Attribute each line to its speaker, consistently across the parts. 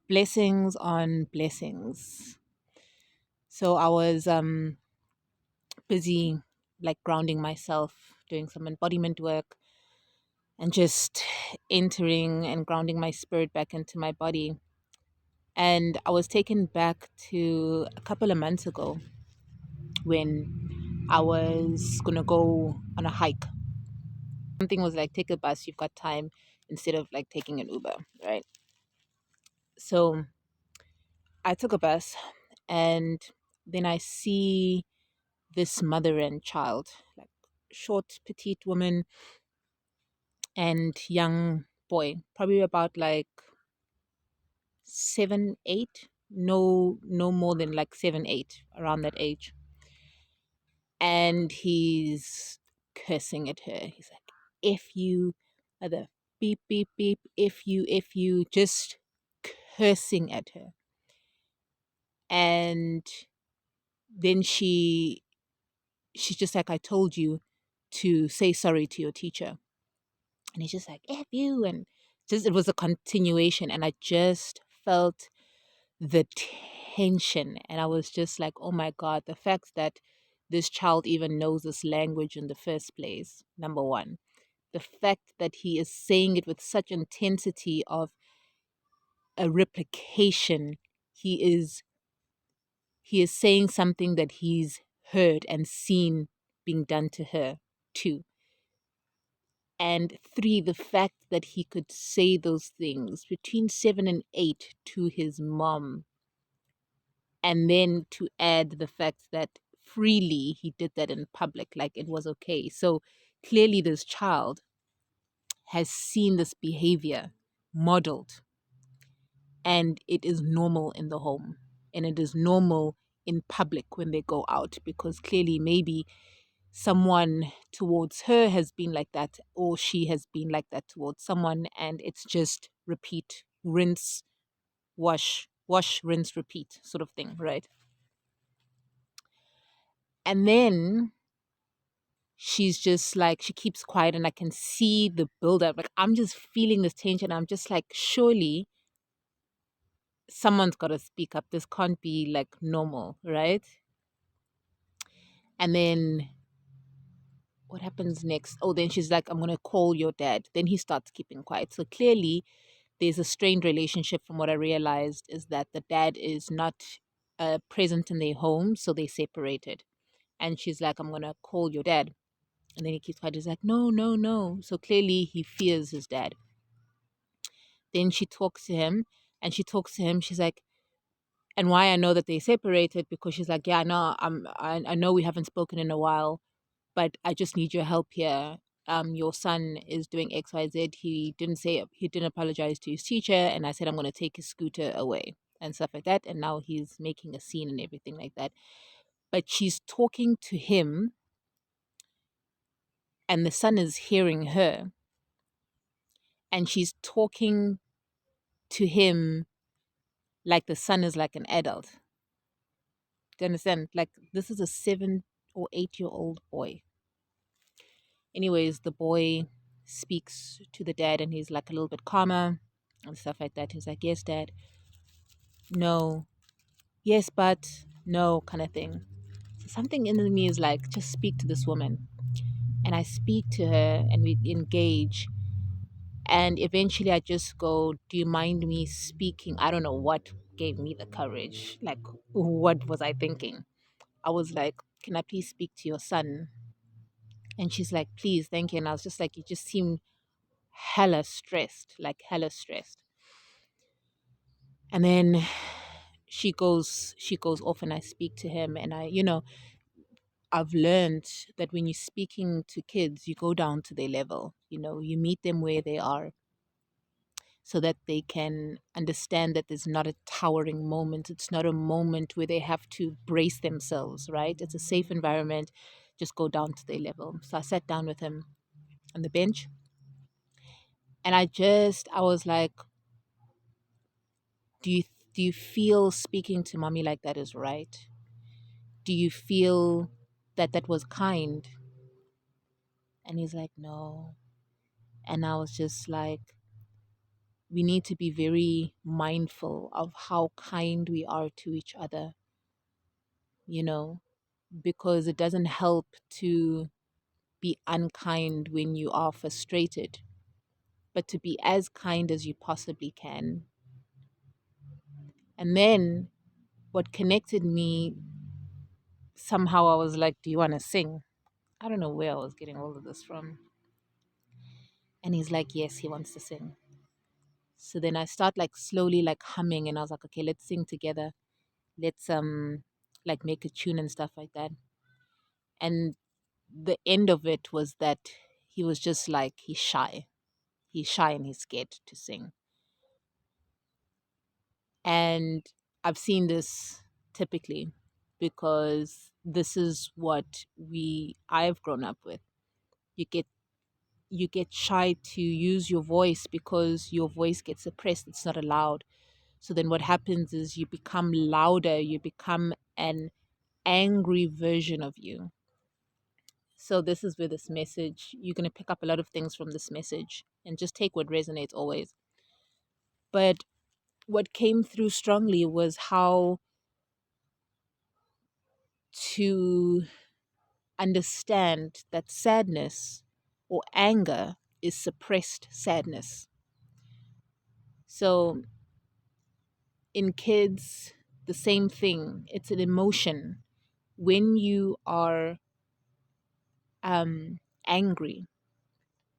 Speaker 1: Blessings on blessings. So I was busy like grounding myself, doing some embodiment work, and just entering and grounding my spirit back into my body. And I was taken back to a couple of months ago when I was gonna go on a hike. Something was like, take a bus, you've got time, instead of like taking an Uber, right? So I took a bus, and then I see this mother and child, like short, petite woman and young boy, probably about like 7, 8. No more than like 7, 8, around that age. And he's cursing at her. He's like, if you, the beep, beep, beep, if you, just cursing at her. And then she's just like, I told you to say sorry to your teacher. And he's just like, F you. And just, it was a continuation. And I just felt the tension. And I was just like, oh my God, the fact that this child even knows this language in the first place, number one. The fact that he is saying it with such intensity of a replication. He is saying something that he's heard and seen being done to her too. And three, the fact that he could say those things between 7 and 8 to his mom. And then to add the fact that freely he did that in public, like it was okay. So clearly, this child has seen this behavior modeled, and it is normal in the home, and it is normal in public when they go out, because clearly, maybe someone towards her has been like that, or she has been like that towards someone, and it's just repeat, rinse, wash, rinse, repeat sort of thing, right? And then she's just like, she keeps quiet, and I can see the buildup. Like, I'm just feeling this tension. I'm just like, surely someone's got to speak up. This can't be like normal, right? And then what happens next? Oh, then she's like, I'm going to call your dad. Then he starts keeping quiet. So clearly, there's a strained relationship. From what I realized, is that the dad is not present in their home, so they separated. And she's like, I'm going to call your dad. And then he keeps quiet. He's like, no, no, no. So clearly, he fears his dad. Then she talks to him, and she talks to him. She's like, and why I know that they separated, because she's like, yeah, no, I know we haven't spoken in a while, but I just need your help here. Your son is doing X, Y, Z. He didn't apologize to his teacher, and I said I'm gonna take his scooter away and stuff like that. And now he's making a scene and everything like that. But she's talking to him, and the son is hearing her, and she's talking to him like the son is like an adult. Do you understand? Like, this is a 7 or 8 year old boy. Anyways, the boy speaks to the dad, and he's like a little bit calmer and stuff like that. He's like, yes, dad. No. Yes, but no, kind of thing. So something in me is like, just speak to this woman. And I speak to her, and we engage. And eventually I just go, do you mind me speaking? I don't know what gave me the courage. Like, what was I thinking? I was like, can I please speak to your son? And she's like, please, thank you. And I was just like, you just seem hella stressed, like hella stressed. And then she goes off, and I speak to him, and I've learned that when you're speaking to kids, you go down to their level. You meet them where they are, so that they can understand that there's not a towering moment. It's not a moment where they have to brace themselves, right? It's a safe environment. Just go down to their level. So I sat down with him on the bench, and I was like, do you do you feel speaking to mommy like that is right? Do you feel that that was kind? And he's like, no. And I was just like, we need to be very mindful of how kind we are to each other, you know, because it doesn't help to be unkind when you are frustrated, but to be as kind as you possibly can. And then what connected me, somehow I was like, do you want to sing? I don't know where I was getting all of this from. And he's like, yes, he wants to sing. So then I start like slowly like humming, and I was like, okay, let's sing together. Let's like make a tune and stuff like that. And the end of it was that he was just like, he's shy. He's shy and he's scared to sing. And I've seen this typically because this is what I've grown up with. You get you get shy to use your voice because your voice gets suppressed. It's not allowed. So then what happens is you become louder, you become an angry version of you. So this is where this message, you're going to pick up a lot of things from this message and just take what resonates always. But what came through strongly was how to understand that sadness or anger is suppressed sadness. So in kids, the same thing. It's an emotion. When you are angry,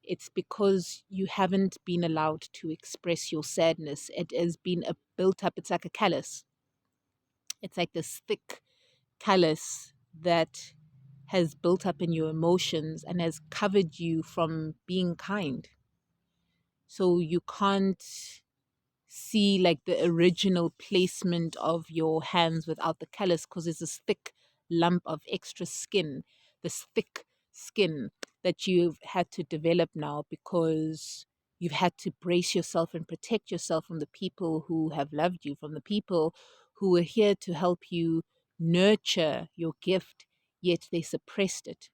Speaker 1: it's because you haven't been allowed to express your sadness. It has been built up. It's like a callus. It's like this thick callus that has built up in your emotions and has covered you from being kind. So you can't see like the original placement of your hands without the callus because there's this thick lump of extra skin, this thick skin that you've had to develop now because you've had to brace yourself and protect yourself from the people who have loved you, from the people who were here to help you nurture your gift, yet they suppressed it.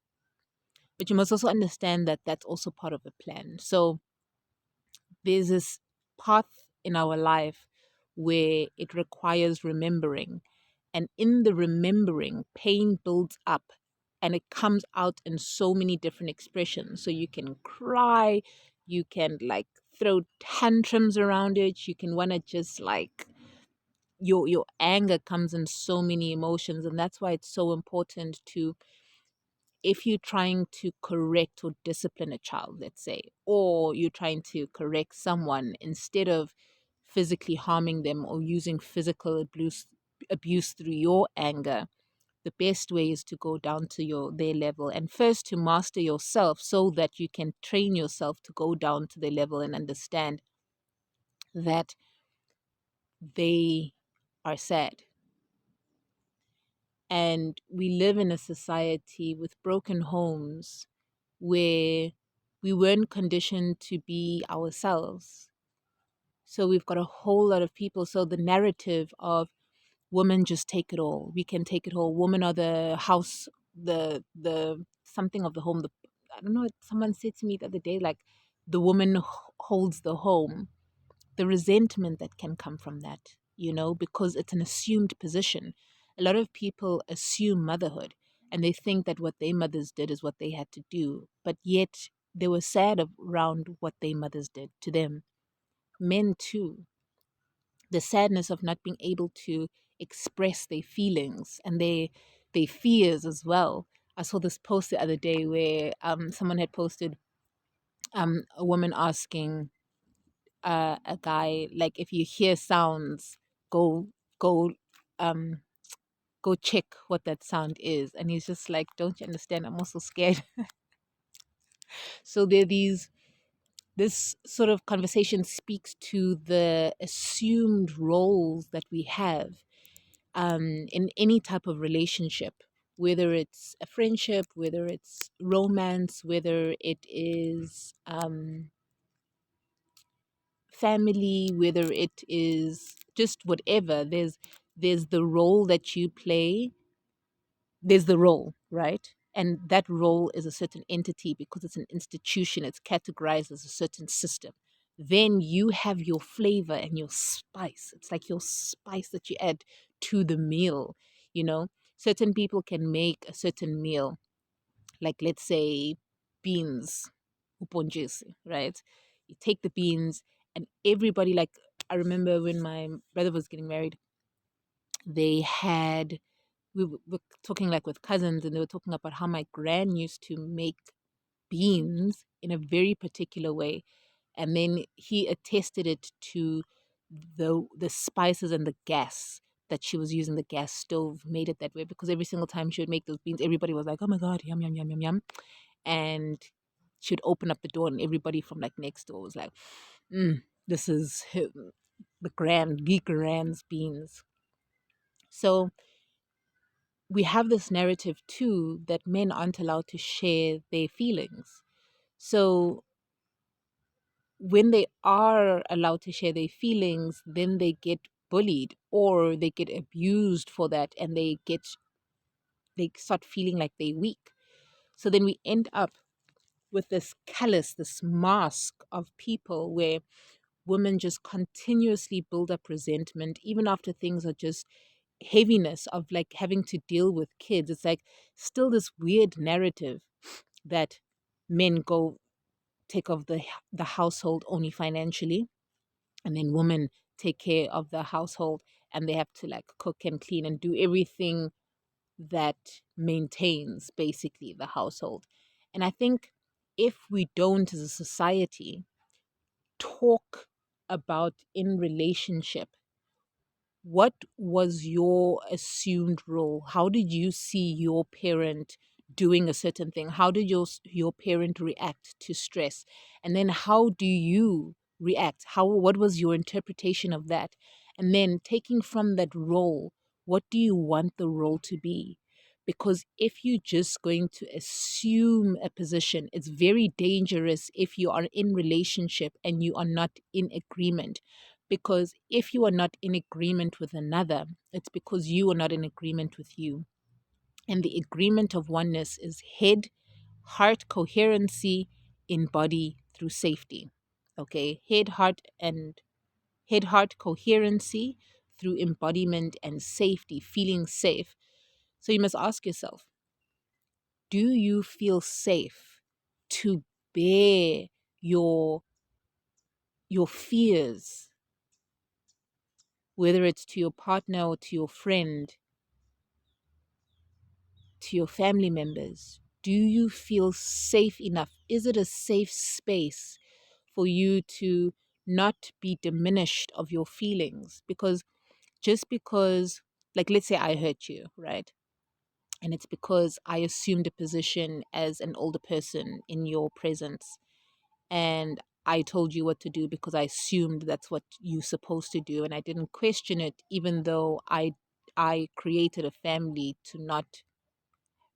Speaker 1: But you must also understand that that's also part of a plan. So there's this path in our life where it requires remembering. And in the remembering, pain builds up and it comes out in so many different expressions. So you can cry, you can like throw tantrums around it, you can want to just like your anger comes in so many emotions, and that's why it's so important to, if you're trying to correct or discipline a child, let's say, or you're trying to correct someone, instead of physically harming them or using physical abuse through your anger, the best way is to go down to their level and first to master yourself so that you can train yourself to go down to their level and understand that they are sad. And we live in a society with broken homes where we weren't conditioned to be ourselves. So we've got a whole lot of people. So the narrative of women just take it all. We can take it all. Women are the house, the something of the home. I don't know. Someone said to me the other day, like the woman holds the home. The resentment that can come from that, because it's an assumed position. A lot of people assume motherhood and they think that what their mothers did is what they had to do, but yet they were sad around what their mothers did to them. Men, too, the sadness of not being able to express their feelings and their fears as well. I saw this post the other day where someone had posted a woman asking a guy, like, if you hear sounds, go go um go check what that sound is. And he's just like, don't you understand, I'm also scared. So there are this sort of conversation speaks to the assumed roles that we have in any type of relationship, whether it's a friendship, whether it's romance, whether it is family, whether it is just whatever. There's the role that you play. There's the role, right? And that role is a certain entity because it's an institution. It's categorized as a certain system. then you have your flavor and your spice. It's like your spice that you add to the meal, you know. Certain people can make a certain meal, like let's say beans, uponjisi, right? You take the beans and everybody, like, I remember when my brother was getting married, they had, were talking like with cousins, and they were talking about how my gran used to make beans in a very particular way, and then he attested it to the spices and the gas that she was using. The gas stove made it that way, because every single time she would make those beans, everybody was like, oh my god, yum yum yum yum yum. And she'd open up the door and everybody from like next door was like, this is the grand's beans. So we have this narrative too that men aren't allowed to share their feelings. So when they are allowed to share their feelings, then they get bullied or they get abused for that, and they start feeling like they're weak. So then we end up with this callous, this mask of people where women just continuously build up resentment, even after things are just heaviness of like having to deal with kids. It's like still this weird narrative that men go take of the household only financially, and then women take care of the household, and they have to like cook and clean and do everything that maintains basically the household. And I think if we don't as a society talk about in relationship, what was your assumed role? How did you see your parent doing a certain thing? How did your parent react to stress? And then how do you react? What was your interpretation of that? And then taking from that role, what do you want the role to be? Because if you're just going to assume a position, it's very dangerous if you are in relationship and you are not in agreement. Because if you are not in agreement with another, it's because you are not in agreement with you. And the agreement of oneness is head, heart coherency in body through safety. Okay, head, heart coherency through embodiment and safety, feeling safe. So you must ask yourself, do you feel safe to bear your your fears, whether it's to your partner or to your friend, to your family members? Do you feel safe enough? Is it a safe space for you to not be diminished of your feelings? Because just because, like, let's say I hurt you, right? And it's because I assumed a position as an older person in your presence, and I told you what to do because I assumed that's what you're supposed to do, and I didn't question it, even though I created a family to not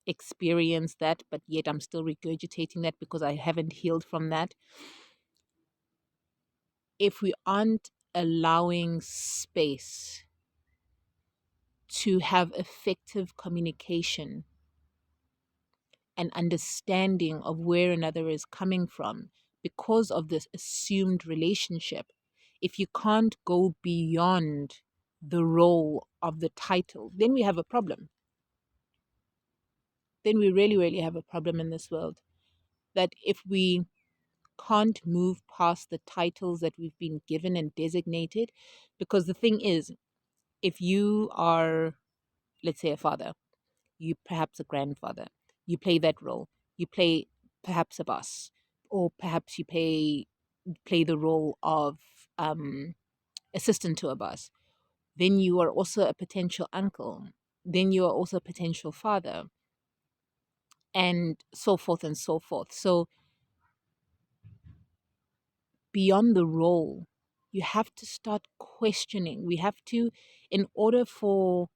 Speaker 1: experience that, but yet I'm still regurgitating that because I haven't healed from that. If we aren't allowing space to have effective communication and understanding of where another is coming from because of this assumed relationship, if you can't go beyond the role of the title, then we have a problem. Then we really, really have a problem in this world. That if we can't move past the titles that we've been given and designated, because the thing is, if you are, let's say, a father, you perhaps a grandfather, you play that role, you play perhaps a boss, or perhaps you play the role of assistant to a boss. Then you are also a potential uncle, then you are also a potential father, and so forth and so forth. So beyond the role, you have to start questioning. We have to, in order for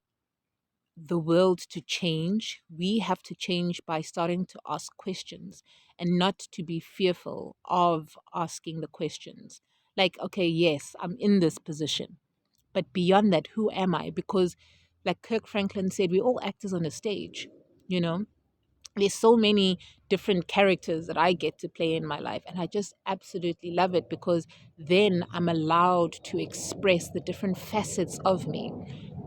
Speaker 1: the world to change, we have to change by starting to ask questions and not to be fearful of asking the questions. Like, okay, yes, I'm in this position, but beyond that, who am I? Because, like Kirk Franklin said, we're all actors on a stage, you know? There's so many different characters that I get to play in my life, and I just absolutely love it because then I'm allowed to express the different facets of me.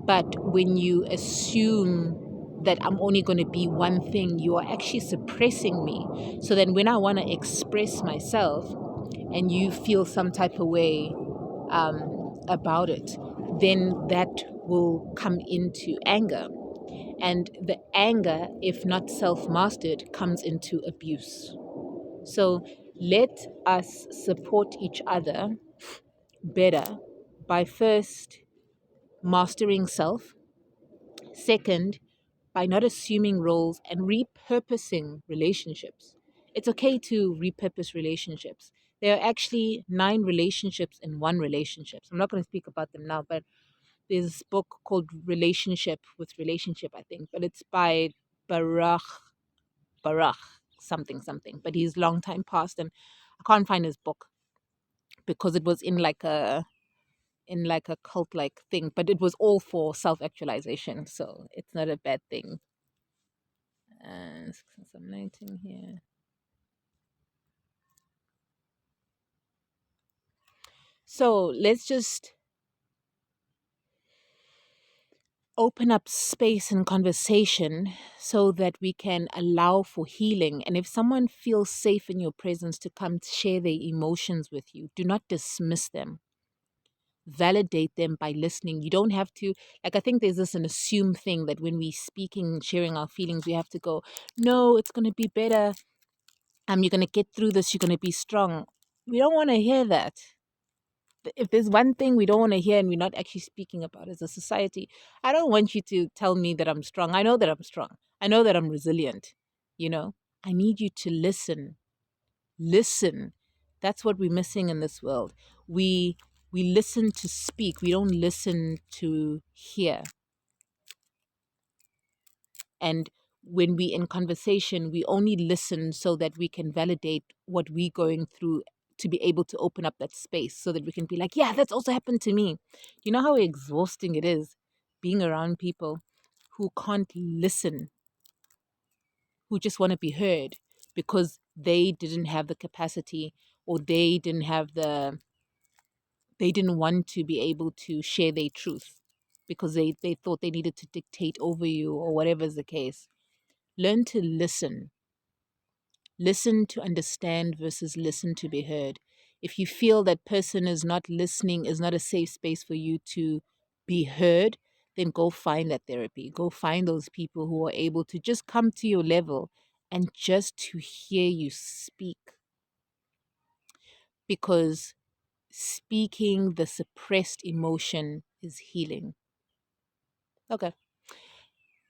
Speaker 1: But when you assume that I'm only going to be one thing, you are actually suppressing me. So then when I want to express myself and you feel some type of way about it, then that will come into anger. And the anger, if not self mastered, comes into abuse. So let us support each other better by first mastering self, second, by not assuming roles and repurposing relationships. It's okay to repurpose relationships. There are actually 9 relationships in one relationship. So I'm not going to speak about them now, but there's this book called Relationship with Relationship, I think, but it's by Baruch something something. But he's long time past, and I can't find his book because it was in like a cult like thing, but it was all for self actualization, so it's not a bad thing. Since I'm 19 here. So let's just open up space and conversation so that we can allow for healing. And if someone feels safe in your presence to come share their emotions with you, do not dismiss them. Validate them by listening. You don't have to, like, I think there's this an assumed thing that when we speaking, sharing our feelings, we have to go, no, it's going to be better. You're going to get through this. You're going to be strong. We don't want to hear that. If there's one thing we don't want to hear and we're not actually speaking about as a society, I don't want you to tell me that I'm strong. I know that I'm strong. I know that I'm resilient. You know, I need you to listen. Listen. That's what we're missing in this world. We we listen to speak. We don't listen to hear. And when we in conversation, we only listen so that we can validate what we're going through to be able to open up that space so that we can be like, yeah, that's also happened to me. You know how exhausting it is being around people who can't listen, who just want to be heard because they didn't have the capacity or they didn't want to be able to share their truth because they thought they needed to dictate over you or whatever is the case. Learn to listen. Listen to understand versus listen to be heard. If you feel that person is not listening, is not a safe space for you to be heard, then go find that therapy. Go find those people who are able to just come to your level and just to hear you speak. Because speaking the suppressed emotion is healing. Okay.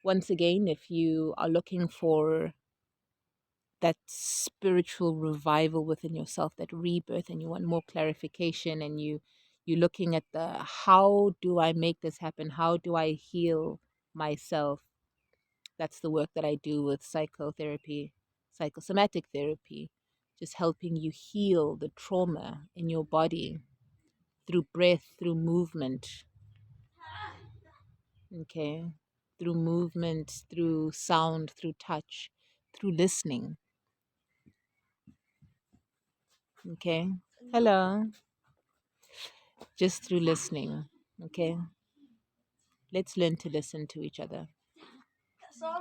Speaker 1: Once again, if you are looking for that spiritual revival within yourself, that rebirth, and you want more clarification, and you're looking at the how do I make this happen? How do I heal myself? That's the work that I do with psychotherapy, psychosomatic therapy, just helping you heal the trauma in your body through breath, through movement, okay? Through movement, through sound, through touch, through listening, okay? Hello. Just through listening, okay? Let's learn to listen to each other.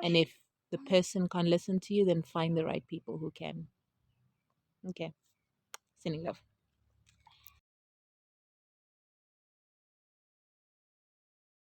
Speaker 1: And if the person can't listen to you, then find the right people who can. Okay. Sending love.